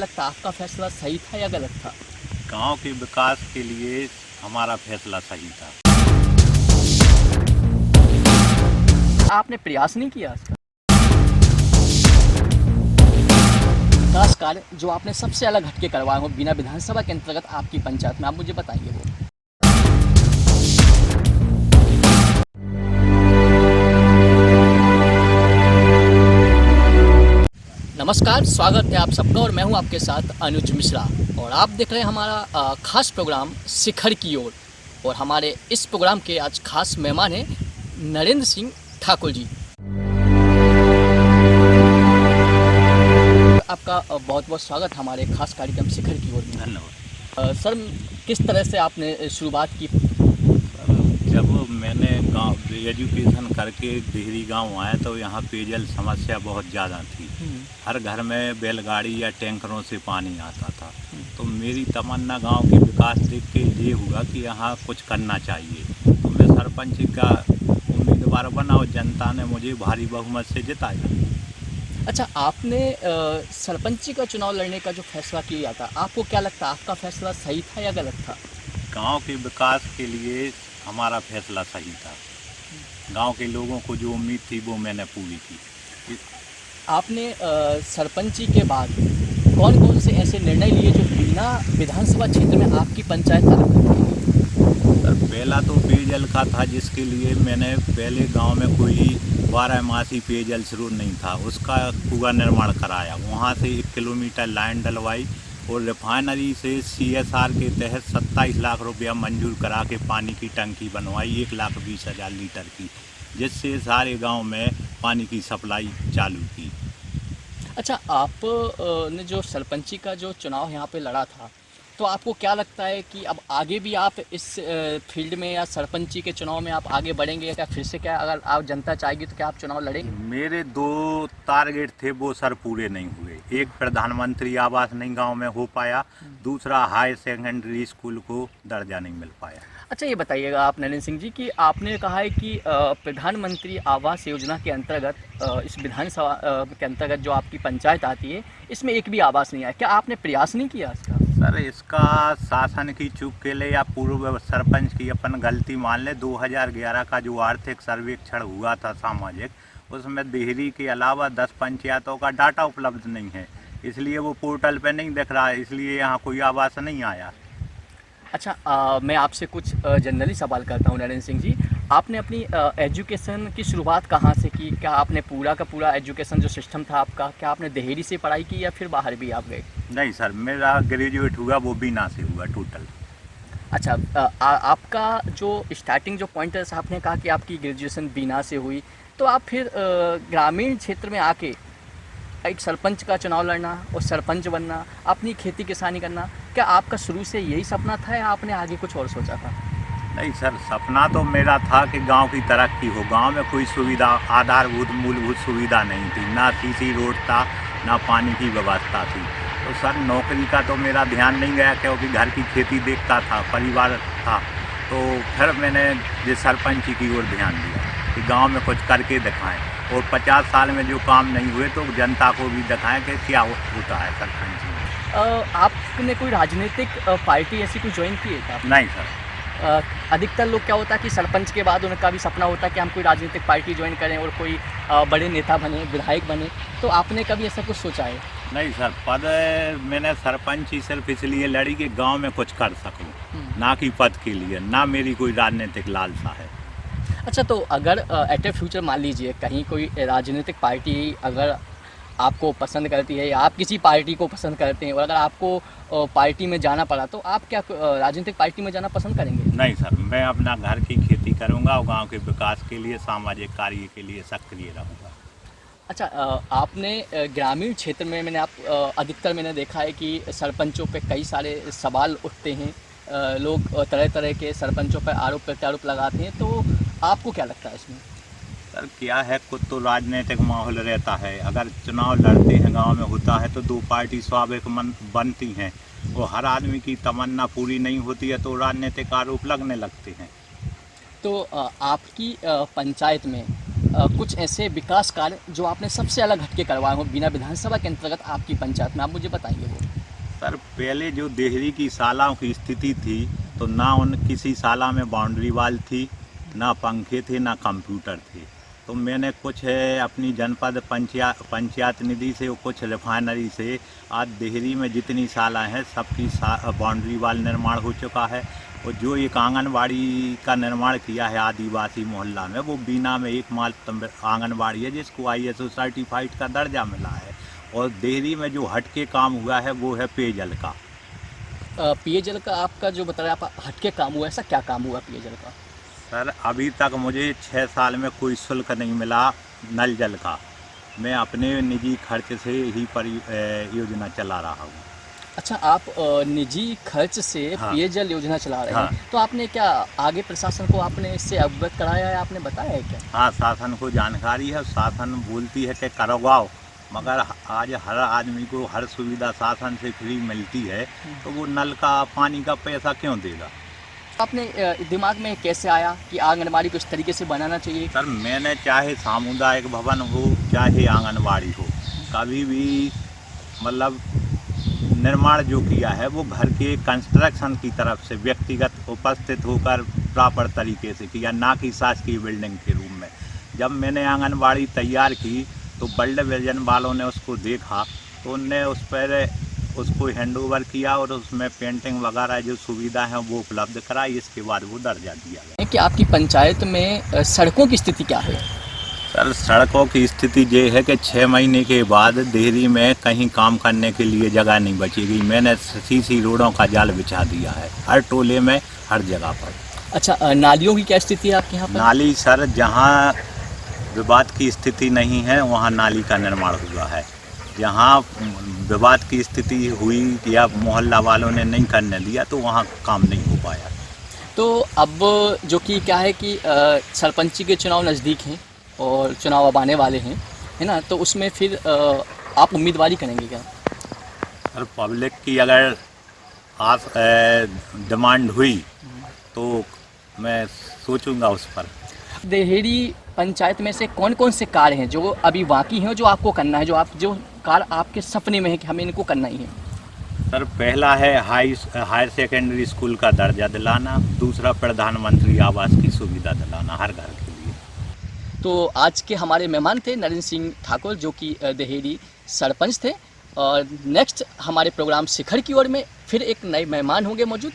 लगता है आपका फैसला सही था या गलत था? गांव के विकास के लिए हमारा फैसला सही था। आपने प्रयास नहीं किया इसका? विकास कार्य जो आपने सबसे अलग हटके करवाए हो बिना विधानसभा के अंतर्गत आपकी पंचायत में, आप मुझे बताइए वो। नमस्कार, स्वागत है आप सबका और मैं हूं आपके साथ अनुज मिश्रा और आप देख रहे हैं हमारा खास प्रोग्राम शिखर की ओर। और हमारे इस प्रोग्राम के आज खास मेहमान हैं नरेंद्र सिंह ठाकुर जी। आपका बहुत बहुत स्वागत हमारे खास कार्यक्रम शिखर की ओर में। धन्यवाद। सर, किस तरह से आपने शुरुआत की? जब मैंने गांव एजुकेशन करके देहरी गांव आया तो यहाँ पेयजल समस्या बहुत ज़्यादा थी। हर घर में बैलगाड़ी या टैंकरों से पानी आता था। तो मेरी तमन्ना गांव के विकास देख के ये हुआ कि यहाँ कुछ करना चाहिए। तो मैं सरपंच का उम्मीदवार बना और जनता ने मुझे भारी बहुमत से जिताया। अच्छा, आपने सरपंची का चुनाव लड़ने का जो फैसला किया था, आपको क्या लगता है आपका फैसला सही था या गलत था? गांव के विकास के लिए हमारा फैसला सही था। गांव के लोगों को जो उम्मीद थी वो मैंने पूरी की। आपने सरपंची के बाद कौन कौन से ऐसे निर्णय लिए जो बिना विधानसभा क्षेत्र में आपकी पंचायत अलग करती है? सर, पहला तो पेयजल का था, जिसके लिए मैंने पहले गांव में कोई 12 मासी पेयजल स्रोत नहीं था, उसका कुआं निर्माण कराया। वहां से 1 किलोमीटर लाइन डलवाई और रिफाइनरी से CSR के तहत 27 लाख रुपया मंजूर करा के पानी की टंकी बनवाई 1,20,000 लीटर की, जिससे सारे गांव में पानी की सप्लाई चालू की। अच्छा, आप ने जो सरपंची का जो चुनाव यहाँ पे लड़ा था, तो आपको क्या लगता है कि अब आगे भी आप इस फील्ड में या सरपंची के चुनाव में आप आगे बढ़ेंगे? क्या फिर से, क्या अगर आप जनता चाहेगी तो क्या आप चुनाव लड़ेंगे? मेरे 2 टारगेट थे, वो सर पूरे नहीं हुए। एक, प्रधानमंत्री आवास नहीं गांव में हो पाया। दूसरा, हाई सेकेंडरी स्कूल को दर्जा नहीं मिल पाया। अच्छा, ये बताइएगा आप नरेंद्र सिंह जी कि आपने कहा है कि प्रधानमंत्री आवास योजना के अंतर्गत इस विधानसभा के अंतर्गत जो आपकी पंचायत आती है, इसमें एक भी आवास नहीं आया। क्या आपने प्रयास नहीं किया इसका? सर, इसका शासन की चूक के लिए या पूर्व सरपंच की अपन गलती मान ले। 2011 का जो आर्थिक सर्वेक्षण हुआ था सामाजिक, उसमें देहरी के अलावा 10 पंचायतों का डाटा उपलब्ध नहीं है, इसलिए वो पोर्टल पे नहीं दिख रहा है, इसलिए यहाँ कोई आवास नहीं आया। अच्छा, मैं आपसे कुछ जनरली सवाल करता हूँ नरेंद्र सिंह जी। आपने अपनी एजुकेशन की शुरुआत कहाँ से की? क्या आपने पूरा का पूरा एजुकेशन जो सिस्टम था आपका, क्या आपने देहरी से पढ़ाई की या फिर बाहर भी आप गए? नहीं सर, मेरा ग्रेजुएट हुआ वो बीना से हुआ टोटल। अच्छा, आपका जो स्टार्टिंग जो पॉइंट है, आपने कहा कि आपकी ग्रेजुएशन बीना से हुई, तो आप फिर ग्रामीण क्षेत्र में आके एक सरपंच का चुनाव लड़ना और सरपंच बनना, अपनी खेती किसानी करना, क्या आपका शुरू से यही सपना था या आपने आगे कुछ और सोचा था? नहीं सर, सपना तो मेरा था कि गांव की तरक्की हो। गांव में कोई सुविधा, आधारभूत मूलभूत सुविधा नहीं थी, ना सीसी रोड था, ना पानी की व्यवस्था थी। तो सर, नौकरी का तो मेरा ध्यान नहीं गया, क्योंकि घर की खेती देखता था, परिवार था। तो फिर मैंने ये सरपंची की ओर ध्यान दिया कि गांव में कुछ करके दिखाएं और 50 साल में जो काम नहीं हुए तो जनता को भी दिखाएं कि क्या होता है सरपंच में। आपने कोई राजनीतिक पार्टी ऐसी कोई ज्वाइन की है क्या? नहीं सर। अधिकतर लोग क्या होता है कि सरपंच के बाद उनका भी सपना होता है कि हम कोई राजनीतिक पार्टी ज्वाइन करें और कोई बड़े नेता बने, विधायक बने। तो आपने कभी ऐसा कुछ सोचा है? नहीं सर, पद मैंने सरपंच ही सिर्फ इसलिए लड़ी कि गांव में कुछ कर सकूं, ना कि पद के लिए। ना मेरी कोई राजनीतिक लालसा है। अच्छा, तो अगर एट ए फ्यूचर मान लीजिए कहीं कोई राजनीतिक पार्टी अगर आपको पसंद करती है या आप किसी पार्टी को पसंद करते हैं और अगर आपको पार्टी में जाना पड़ा, तो आप क्या राजनीतिक पार्टी में जाना पसंद करेंगे? नहीं सर, मैं अपना घर की खेती करूंगा और गांव के विकास के लिए, सामाजिक कार्य के लिए सक्रिय रहूंगा। अच्छा, आपने ग्रामीण क्षेत्र में अधिकतर मैंने देखा है कि सरपंचों पे कई सारे सवाल उठते हैं, लोग तरह तरह के सरपंचों पर आरोप प्रत्यारोप लगाते हैं, तो आपको क्या लगता है इसमें? सर, क्या है, कुछ तो राजनीतिक माहौल रहता है। अगर चुनाव लड़ते हैं, गांव में होता है, तो 2 पार्टी स्वाभाविक बनती हैं और हर आदमी की तमन्ना पूरी नहीं होती है तो राजनीतिक आरोप लगने लगते हैं। तो आपकी पंचायत में कुछ ऐसे विकास कार्य जो आपने सबसे अलग हटके करवाए हो बिना विधानसभा के अंतर्गत आपकी पंचायत में, आप मुझे बताइए वो। सर पहले जो देहरी की सालाओं की स्थिति थी तो ना उन किसी साला में बाउंड्री वाल थी, ना पंखे थे, ना कंप्यूटर थे। तो मैंने कुछ अपनी जनपद पंचायत निधि से और कुछ रिफाइनरी से आज देहरी में जितनी साला हैं सबकी बाउंड्री वाल निर्माण हो चुका है। और जो एक आंगनबाड़ी का निर्माण किया है आदिवासी मोहल्ला में, वो बीना में एकमात्र आंगनबाड़ी है जिसको ISO सर्टिफाइड का दर्जा मिला है। और देहरी में जो हटके काम हुआ है वो है पेयजल का। पेयजल का आपका जो बता रहे आप हटके काम हुआ, ऐसा क्या काम हुआ पेयजल का? सर अभी तक मुझे 6 साल में कोई शुल्क नहीं मिला नल जल का। मैं अपने निजी खर्च से ही योजना चला रहा हूँ। अच्छा, आप निजी खर्च से हाँ। पेयजल योजना चला रहे हाँ। हैं, तो आपने क्या आगे प्रशासन को आपने इससे अवगत कराया है, आपने बताया है क्या? हाँ, शासन को जानकारी है, शासन बोलती है कि करवाओ, मगर आज हर आदमी को हर सुविधा शासन से फ्री मिलती है तो वो नल का पानी का पैसा क्यों देगा? आपने दिमाग में कैसे आया कि आंगनबाड़ी को इस तरीके से बनाना चाहिए? सर मैंने चाहे सामुदायिक भवन हो चाहे आंगनबाड़ी हो, कभी भी मतलब निर्माण जो किया है वो घर के कंस्ट्रक्शन की तरफ से व्यक्तिगत उपस्थित होकर प्रॉपर तरीके से किया, ना कि शासकीय बिल्डिंग के रूप में। जब मैंने आंगनबाड़ी तैयार की तो वर्ल्ड विजन वालों ने उसको देखा तो उनने उस पर उसको हैंडओवर किया और उसमें पेंटिंग वगैरह जो सुविधा है वो उपलब्ध कराई। इसके बाद वो दर्जा दिया गया। कि आपकी पंचायत में सड़कों की स्थिति क्या है? सर सड़कों की स्थिति ये है कि 6 महीने के बाद देहरी में कहीं काम करने के लिए जगह नहीं बचेगी। मैंने सीसी रोडों का जाल बिछा दिया है हर टोले में, हर जगह पर। अच्छा, नालियों की क्या स्थिति है आपके यहाँ पर? नाली सर जहाँ विवाद की स्थिति नहीं है वहाँ नाली का निर्माण हुआ है। जहाँ विवाद की स्थिति हुई या मोहल्ला वालों ने नहीं करने दिया तो वहाँ काम नहीं हो पाया। तो अब जो कि क्या है कि सरपंची के चुनाव नज़दीक हैं और चुनाव अब आने वाले हैं, है ना, तो उसमें फिर आप उम्मीदवारी करेंगे क्या? सर पब्लिक की अगर डिमांड हुई तो मैं सोचूंगा उस पर। देहरी पंचायत में से कौन कौन से कार्य हैं जो अभी बाकी हैं, जो आपको करना है, जो कार्य आपके सपने में है कि हमें इनको करना ही है? सर पहला है हायर सेकेंडरी स्कूल का दर्जा दिलाना, दूसरा प्रधानमंत्री आवास की सुविधा दिलाना हर घर के लिए। तो आज के हमारे मेहमान थे नरेंद्र सिंह ठाकुर, जो कि देहरी सरपंच थे। और नेक्स्ट हमारे प्रोग्राम शिखर की ओर में फिर एक नए मेहमान होंगे मौजूद।